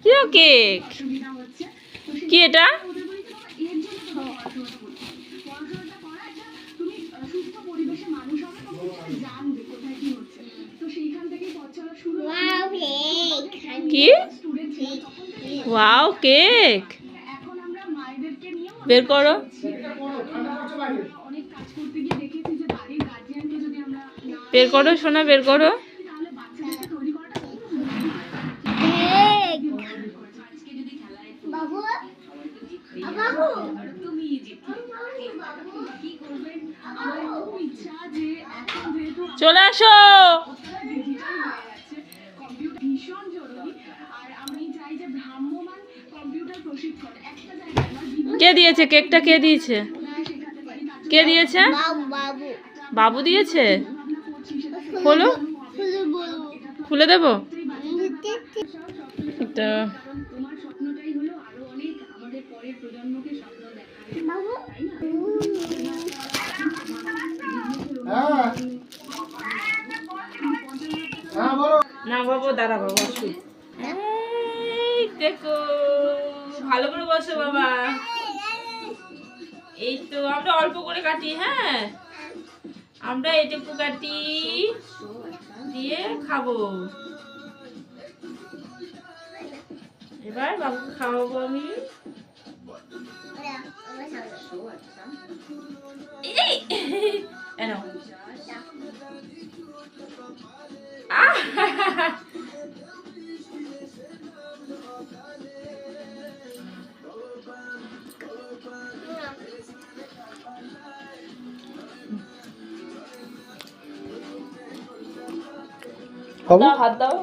কি কেক? কি এটা? কি? ওয়াও কেক, বের করো। বের করো সোনা, বের করো। চলে আসো। কে দিয়েছে কেকটা? কে দিয়েছে? কে দিয়েছে? বাবু দিয়েছে। খোলো, খুলে দেবো তো। না বাবু, দাঁড়া বাবু, আসুন। দেখো, ভালো করে বসো বাবা। এই তো আমরা অল্প করে কাটি, হ্যাঁ আমরা এটুকু কাটি দিয়ে খাবো। এবার বাবুকে খাওয়াবো আমি। হাত দাও।